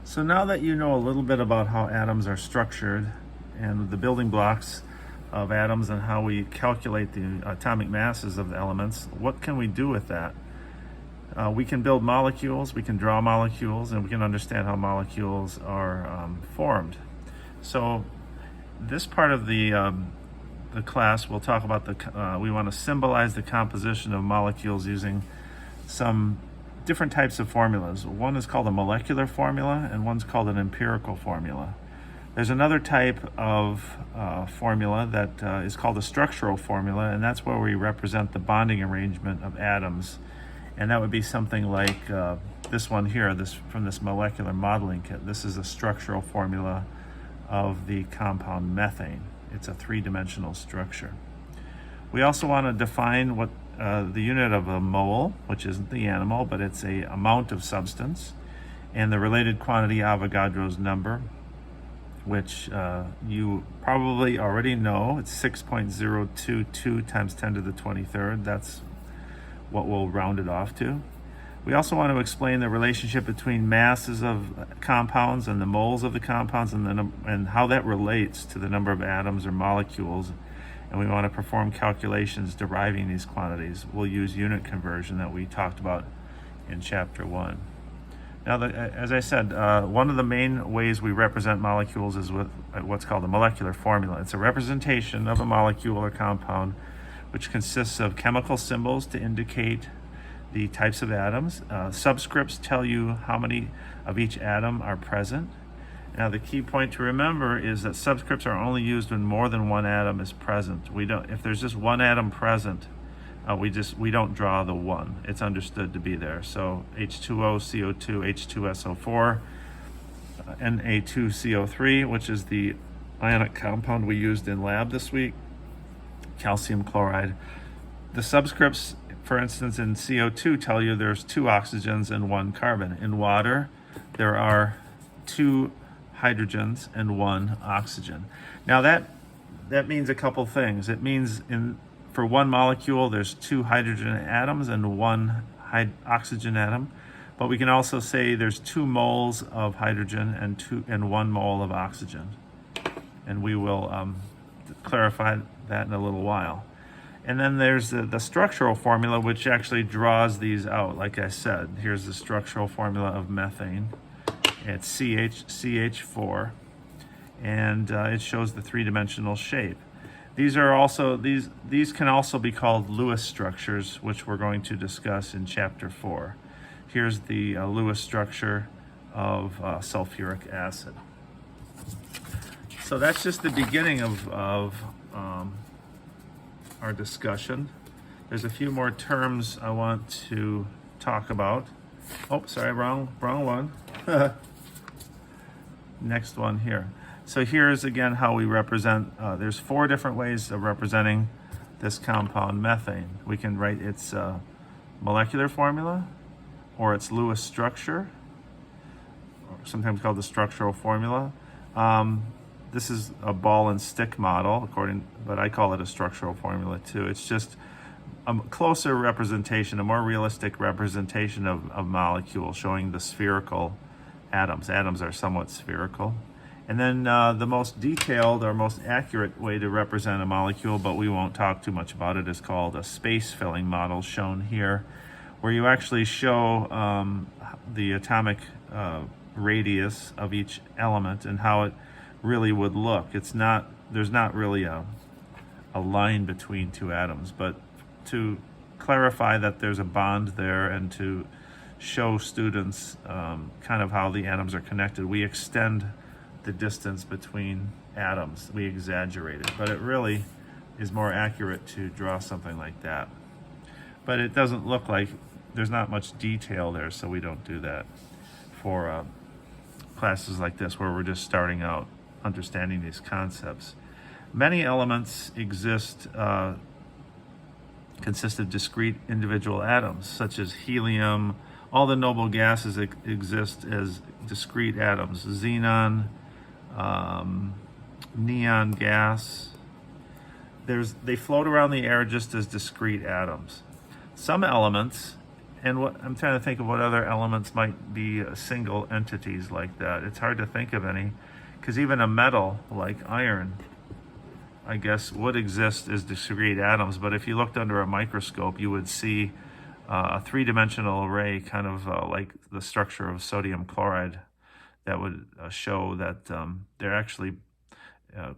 So now that you know a little bit about how atoms are structured and the building blocks of atoms and how we calculate the atomic masses of the elements, what can we do with that? We can build molecules, we can draw molecules, and we can understand how molecules are formed. So this part of the class, we'll talk about we want to symbolize the composition of molecules using some different types of formulas. One is called a molecular formula and one's called an empirical formula. There's another type of formula that is called a structural formula, and that's where we represent the bonding arrangement of atoms. And that would be something like this one here, from this molecular modeling kit. This is a structural formula of the compound methane. It's a three-dimensional structure. We also want to define what the unit of a mole, which isn't the animal, but it's a amount of substance, and the related quantity Avogadro's number, which you probably already know. It's 6.022 times 10 to the 23rd. That's what we'll round it off to. We also want to explain the relationship between masses of compounds and the moles of the compounds, and how that relates to the number of atoms or molecules. And we want to perform calculations deriving these quantities. We'll use unit conversion that we talked about in chapter 1. Now, as I said, one of the main ways we represent molecules is with what's called a molecular formula. It's a representation of a molecule or compound which consists of chemical symbols to indicate the types of atoms. Subscripts tell you how many of each atom are present. Now, the key point to remember is that subscripts are only used when more than one atom is present. If there's just one atom present, we don't draw the one. It's understood to be there. So H2O, CO2, H2SO4, Na2CO3, which is the ionic compound we used in lab this week, calcium chloride. The subscripts, for instance, in CO2 tell you there's 2 oxygens and 1 carbon. In water, there are 2 hydrogens and 1 oxygen. Now that means a couple things. It means for one molecule there's 2 hydrogen atoms and 1 oxygen atom, but we can also say there's 2 moles of hydrogen and 1 mole of oxygen. And we will clarify that in a little while. And then there's the structural formula, which actually draws these out. Like I said, here's the structural formula of methane. It's CH4, and it shows the three-dimensional shape. These can also be called Lewis structures, which we're going to discuss in chapter 4. Here's the Lewis structure of sulfuric acid. So that's just the beginning of our discussion. There's a few more terms I want to talk about. Oh, sorry, wrong one. Next one here. So here's again how we represent, there's 4 different ways of representing this compound methane. We can write its molecular formula, or its Lewis structure, or sometimes called the structural formula. This is a ball and stick model, but I call it a structural formula too. It's just a closer representation, a more realistic representation of molecules, showing the spherical atoms. Atoms are somewhat spherical. And then the most detailed or most accurate way to represent a molecule, but we won't talk too much about it, is called a space-filling model, shown here, where you actually show the atomic radius of each element and how it really would look. There's not really a line between 2 atoms, but to clarify that there's a bond there and to show students kind of how the atoms are connected, we extend the distance between atoms. We exaggerate it, but it really is more accurate to draw something like that. But it doesn't look like, there's not much detail there, so we don't do that for classes like this where we're just starting out understanding these concepts. Many elements consist of discrete individual atoms, such as helium. All the noble gases exist as discrete atoms. Xenon, neon gas. They float around the air just as discrete atoms. Some elements And what I'm trying to think of what other elements might be single entities like that. It's hard to think of any, because even a metal like iron, I guess, would exist as discrete atoms. But if you looked under a microscope, you would see a three-dimensional array, kind of like the structure of sodium chloride, that would show that they're actually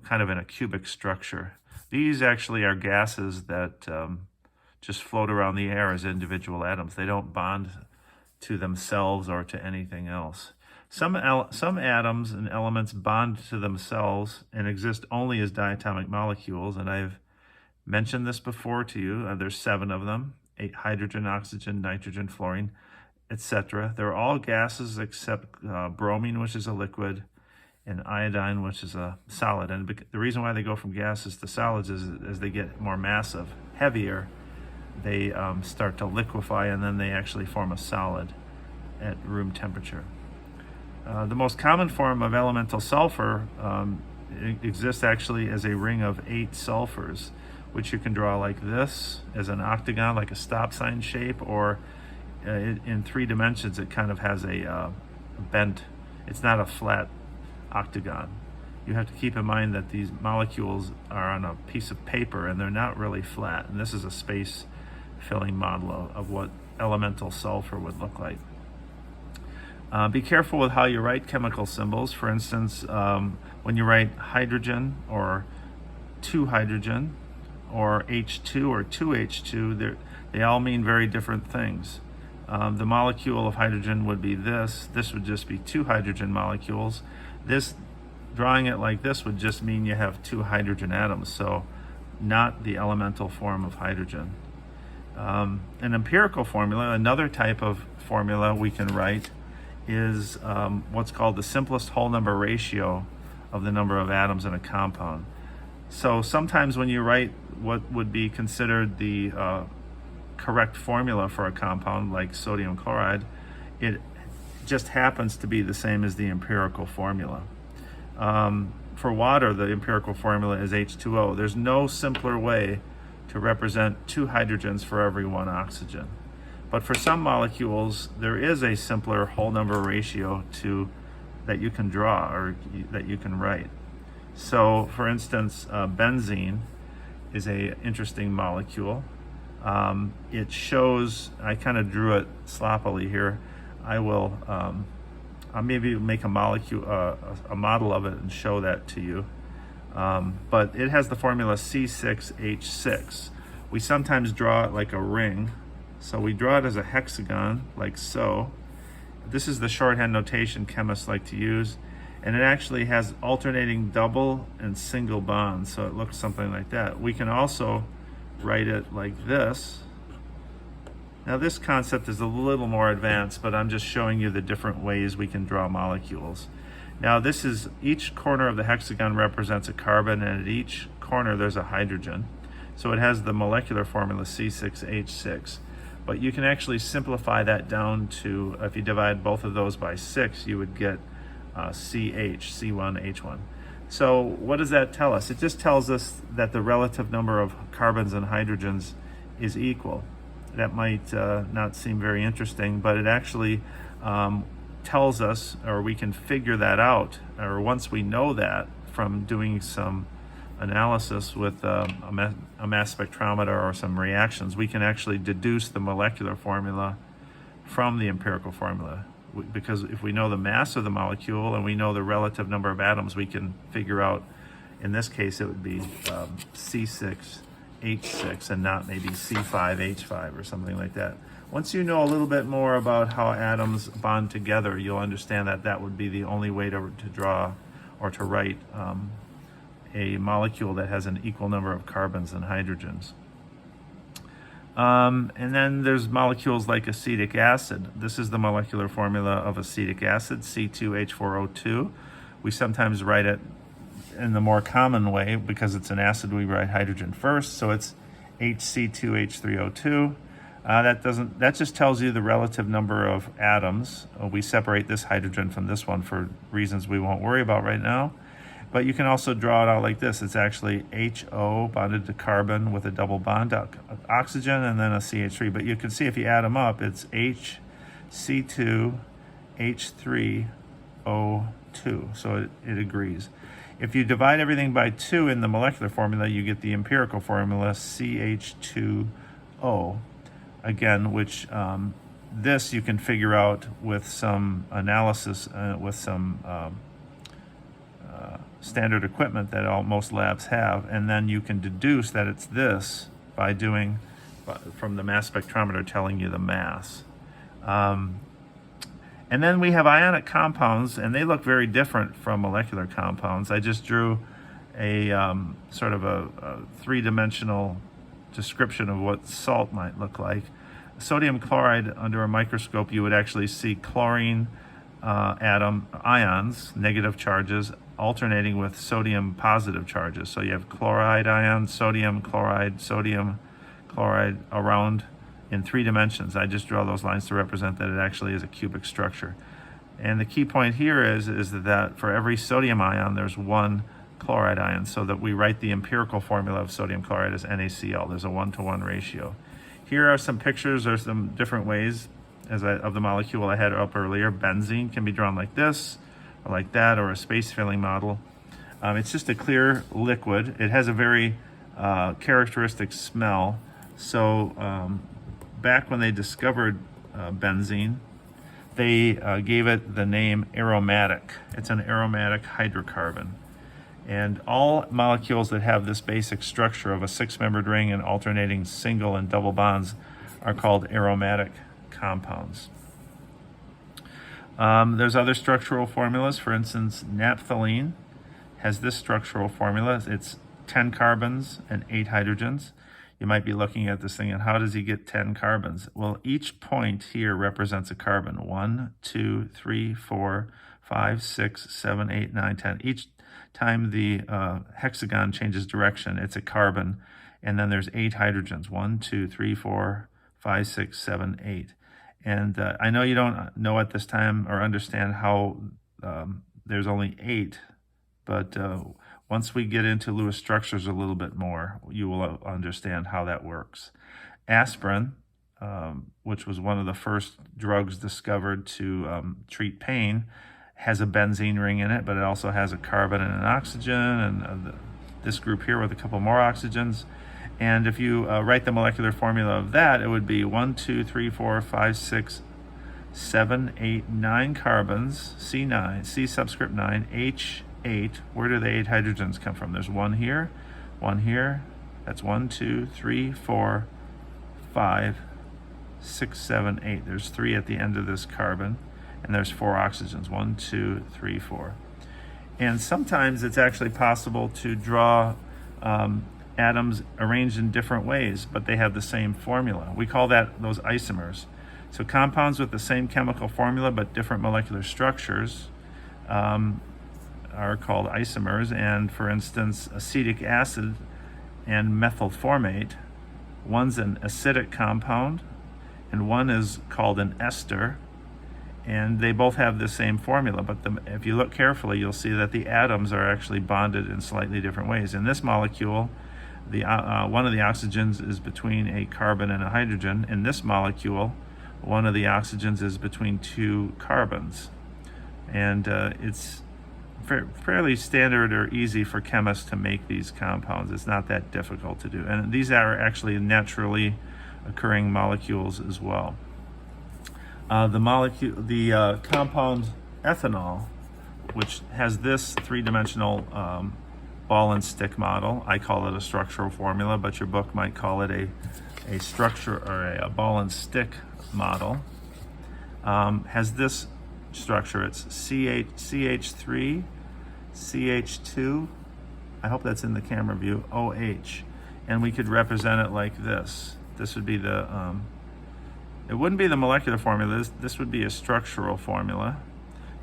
kind of in a cubic structure. These actually are gases that just float around the air as individual atoms. They don't bond to themselves or to anything else. Some atoms and elements bond to themselves and exist only as diatomic molecules, and I've mentioned this before to you. There's 7 of them: 8 hydrogen, oxygen, nitrogen, fluorine, etc. They're all gases except bromine, which is a liquid, and iodine, which is a solid. And the reason why they go from gases to solids is as they get more massive, heavier, they start to liquefy, and then they actually form a solid at room temperature. The most common form of elemental sulfur exists actually as a ring of 8 sulfurs, which you can draw like this as an octagon, like a stop sign shape, or in 3 dimensions it kind of has a bent, it's not a flat octagon. You have to keep in mind that these molecules are on a piece of paper and they're not really flat, and this is a space filling model of what elemental sulfur would look like. Be careful with how you write chemical symbols. For instance, when you write hydrogen or 2 hydrogen or H2 or 2H2, they all mean very different things. The molecule of hydrogen would be this. This would just be 2 hydrogen molecules. Drawing it like this would just mean you have 2 hydrogen atoms, so not the elemental form of hydrogen. An empirical formula, another type of formula we can write, is what's called the simplest whole number ratio of the number of atoms in a compound. So sometimes when you write what would be considered the correct formula for a compound like sodium chloride, it just happens to be the same as the empirical formula. For water, the empirical formula is H2O. There's no simpler way to represent 2 hydrogens for every 1 oxygen. But for some molecules, there is a simpler whole number ratio that you can draw or that you can write. So, for instance, benzene is an interesting molecule. It shows, I kind of drew it sloppily here. I'll maybe make a molecule, a model of it and show that to you. But it has the formula C6H6. We sometimes draw it like a ring. So we draw it as a hexagon, like so. This is the shorthand notation chemists like to use. And it actually has alternating double and single bonds, so it looks something like that. We can also write it like this. Now this concept is a little more advanced, but I'm just showing you the different ways we can draw molecules. Now each corner of the hexagon represents a carbon, and at each corner there's a hydrogen. So it has the molecular formula C6H6. But you can actually simplify that down to, if you divide both of those by 6, you would get C1H1. So what does that tell us? It just tells us that the relative number of carbons and hydrogens is equal. That might not seem very interesting, but it actually tells us, or we can figure that out, or once we know that from doing some analysis with a mass spectrometer or some reactions, we can actually deduce the molecular formula from the empirical formula. Because if we know the mass of the molecule and we know the relative number of atoms, we can figure out, in this case, it would be C6H6 and not maybe C5H5 or something like that. Once you know a little bit more about how atoms bond together, you'll understand that that would be the only way to draw or to write a molecule that has an equal number of carbons and hydrogens. And then there's molecules like acetic acid. This is the molecular formula of acetic acid, C2H4O2. We sometimes write it in the more common way because it's an acid. We write hydrogen first, so it's HC2H3O2. That just tells you the relative number of atoms. We separate this hydrogen from this one for reasons we won't worry about right now. But you can also draw it out like this. It's actually HO bonded to carbon with a double bond, oxygen, and then a CH3. But you can see if you add them up, it's HC2, H3O2. So it agrees. If you divide everything by 2 in the molecular formula, you get the empirical formula CH2O. Again, which this you can figure out with some analysis, with some standard equipment that most labs have, and then you can deduce that it's this by doing from the mass spectrometer telling you the mass. And then we have ionic compounds, and they look very different from molecular compounds. I just drew a sort of a three-dimensional description of what salt might look like. Sodium chloride, under a microscope, you would actually see chlorine ions, negative charges, alternating with sodium positive charges. So you have chloride ions, sodium chloride around in 3 dimensions. I just draw those lines to represent that it actually is a cubic structure. And the key point here is that for every sodium ion, there's 1 chloride ion, so that we write the empirical formula of sodium chloride as NaCl. There's a 1-to-1 ratio. Here are some pictures. There's some different ways of the molecule I had up earlier. Benzene can be drawn like this, or like that, or a space filling model. It's just a clear liquid. It has a very characteristic smell. So back when they discovered benzene, they gave it the name aromatic. It's an aromatic hydrocarbon. And all molecules that have this basic structure of a 6-membered ring and alternating single and double bonds are called aromatic compounds. There's other structural formulas. For instance, naphthalene has this structural formula. It's 10 carbons and 8 hydrogens. You might be looking at this thing, and how does he get 10 carbons? Well, each point here represents a carbon. 1, 2, 3, 4, 5, 6, 7, 8, 9, 10. Each time the hexagon changes direction, it's a carbon. And then there's 8 hydrogens. 1, 2, 3, 4, 5, 6, 7, 8. And I know you don't know at this time or understand how there's only 8, but once we get into Lewis structures a little bit more, you will understand how that works. Aspirin, which was one of the first drugs discovered to treat pain, has a benzene ring in it, but it also has a carbon and an oxygen, and this group here with a couple more oxygens. And if you write the molecular formula of that, it would be 1, 2, 3, 4, 5, 6, 7, 8, 9 carbons, C9, C subscript 9, H8. Where do the 8 hydrogens come from? There's 1 here, 1 here. That's 1, 2, 3, 4, 5, 6, 7, 8. There's 3 at the end of this carbon, and there's 4 oxygens, 1, 2, 3, 4. And sometimes it's actually possible to draw atoms arranged in different ways, but they have the same formula. We call those isomers. So compounds with the same chemical formula but different molecular structures are called isomers. And for instance, acetic acid and methylformate, one's an acidic compound and one is called an ester, and they both have the same formula, but if you look carefully, you'll see that the atoms are actually bonded in slightly different ways. In this molecule, one of the oxygens is between a carbon and a hydrogen. In this molecule, one of the oxygens is between 2 carbons. And it's fairly standard or easy for chemists to make these compounds. It's not that difficult to do. And these are actually naturally occurring molecules as well. The compound ethanol, which has this 3-dimensional ball and stick model. I call it a structural formula, but your book might call it a structure or a ball and stick model. Has this structure. It's CH3, CH2. I hope that's in the camera view. OH, and we could represent it like this. This would be the. It wouldn't be the molecular formula. This would be a structural formula.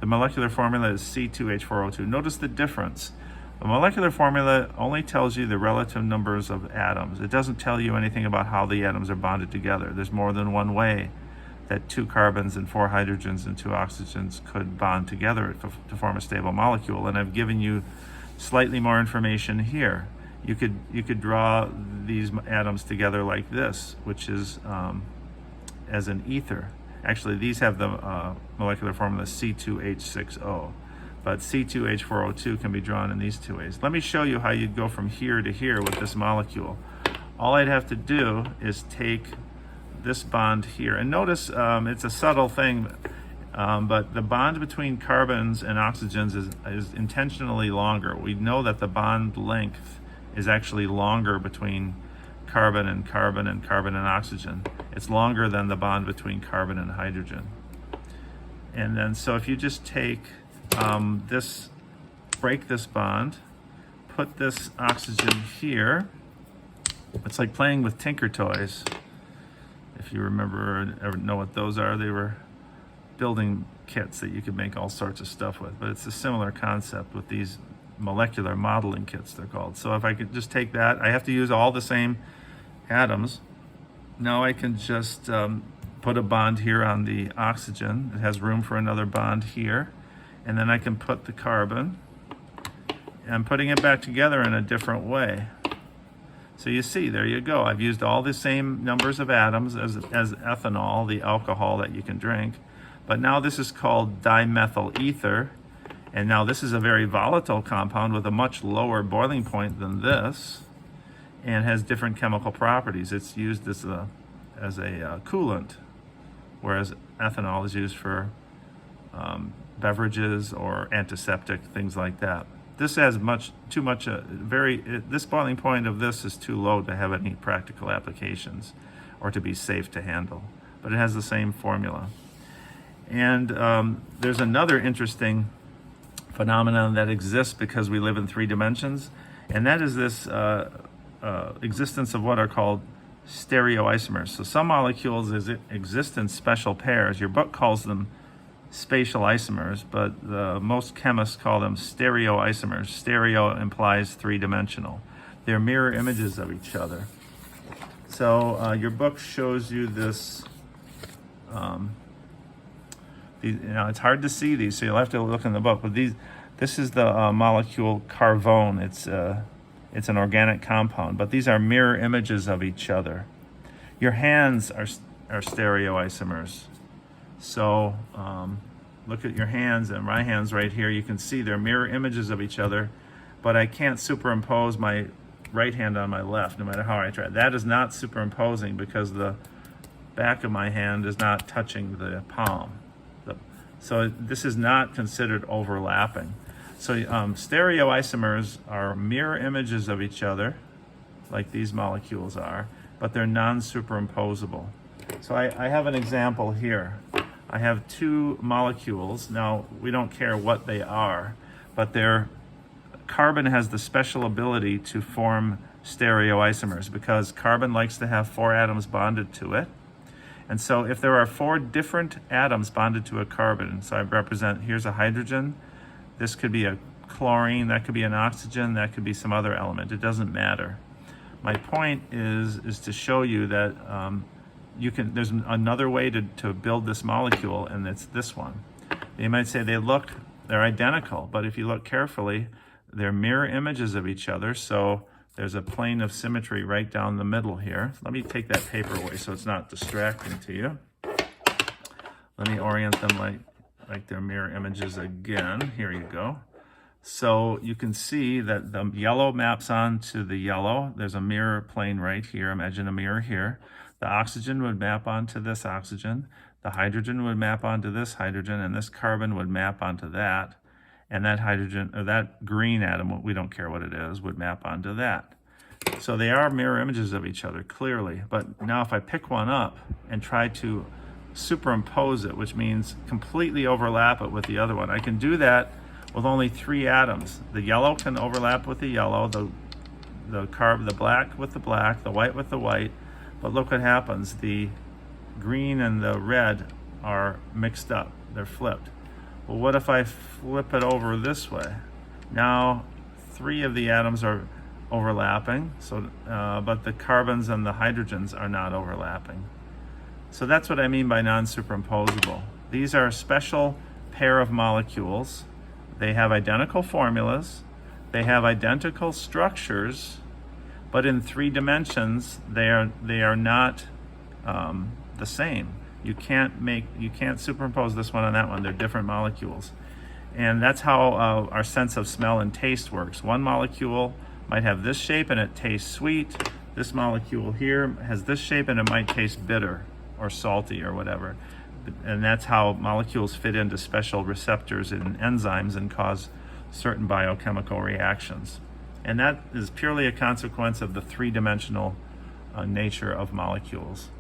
The molecular formula is C2H4O2. Notice the difference. The molecular formula only tells you the relative numbers of atoms. It doesn't tell you anything about how the atoms are bonded together. There's more than one way that 2 carbons and 4 hydrogens and 2 oxygens could bond together to form a stable molecule. And I've given you slightly more information here. You could draw these atoms together like this, which is as an ether. Actually, these have the molecular formula C2H6O, but C2H4O2 can be drawn in these two ways. Let me show you how you'd go from here to here with this molecule. All I'd have to do is take this bond here, and notice it's a subtle thing, but the bond between carbons and oxygens is intentionally longer. We know that the bond length is actually longer between carbon and carbon and carbon and oxygen. It's longer than the bond between carbon and hydrogen. And then, so if you just take break this bond, put this oxygen here, it's like playing with Tinker Toys. If you remember, ever know what those are, they were building kits that you could make all sorts of stuff with, but it's a similar concept with these molecular modeling kits, they're called. So if I could just take that, I have to use all the same atoms. Now I can just put a bond here on the oxygen. It has room for another bond here. And then I can put the carbon. I'm putting it back together in a different way. So you see, there you go. I've used all the same numbers of atoms as ethanol, the alcohol that you can drink. But now this is called dimethyl ether. And now this is a very volatile compound with a much lower boiling point than this, and has different chemical properties. It's used as a coolant, whereas ethanol is used for beverages or antiseptic, things like that. This has this boiling point of this is too low to have any practical applications or to be safe to handle, but it has the same formula. And there's another interesting phenomenon that exists because we live in 3 dimensions, and that is this existence of what are called stereoisomers. So some molecules exist in special pairs. Your book calls them spatial isomers, but most chemists call them stereoisomers. Stereo implies 3-dimensional. They're mirror images of each other. So your book shows you this. It's hard to see these, so you'll have to look in the book. But this is the molecule carvone. It's an organic compound, but these are mirror images of each other. Your hands are stereoisomers. So look at your hands and my hands right here. You can see they're mirror images of each other, but I can't superimpose my right hand on my left, no matter how I try. That is not superimposing because the back of my hand is not touching the palm. So this is not considered overlapping. So stereoisomers are mirror images of each other, like these molecules are, but they're non-superimposable. So I have an example here. I have 2 molecules. Now, we don't care what they are, but carbon has the special ability to form stereoisomers because carbon likes to have 4 atoms bonded to it. And so if there are 4 different atoms bonded to a carbon, so I represent, here's a hydrogen, this could be a chlorine, that could be an oxygen, that could be some other element, it doesn't matter. My point is to show you that there's another way to build this molecule, and it's this one. You might say they're identical, but if you look carefully, they're mirror images of each other, so there's a plane of symmetry right down the middle here. Let me take that paper away so it's not distracting to you. Let me orient them like they're mirror images again. Here you go. So you can see that the yellow maps onto the yellow. There's a mirror plane right here. Imagine a mirror here. The oxygen would map onto this oxygen. The hydrogen would map onto this hydrogen, and this carbon would map onto that. And that hydrogen, or that green atom, we don't care what it is, would map onto that. So they are mirror images of each other, clearly. But now if I pick one up and try to superimpose it, which means completely overlap it with the other one, I can do that with only 3 atoms. The yellow can overlap with the yellow, the black with the black, the white with the white. But look what happens. The green and the red are mixed up. They're flipped. Well, what if I flip it over this way? Now 3 of the atoms are overlapping, but the carbons and the hydrogens are not overlapping. So that's what I mean by non-superimposable. These are a special pair of molecules. They have identical formulas. They have identical structures, but in 3 dimensions, they are not the same. You can't superimpose this one on that one. They're different molecules. And that's how our sense of smell and taste works. One molecule might have this shape and it tastes sweet. This molecule here has this shape and it might taste bitter or salty or whatever. And that's how molecules fit into special receptors in enzymes and cause certain biochemical reactions. And that is purely a consequence of the 3-dimensional nature of molecules.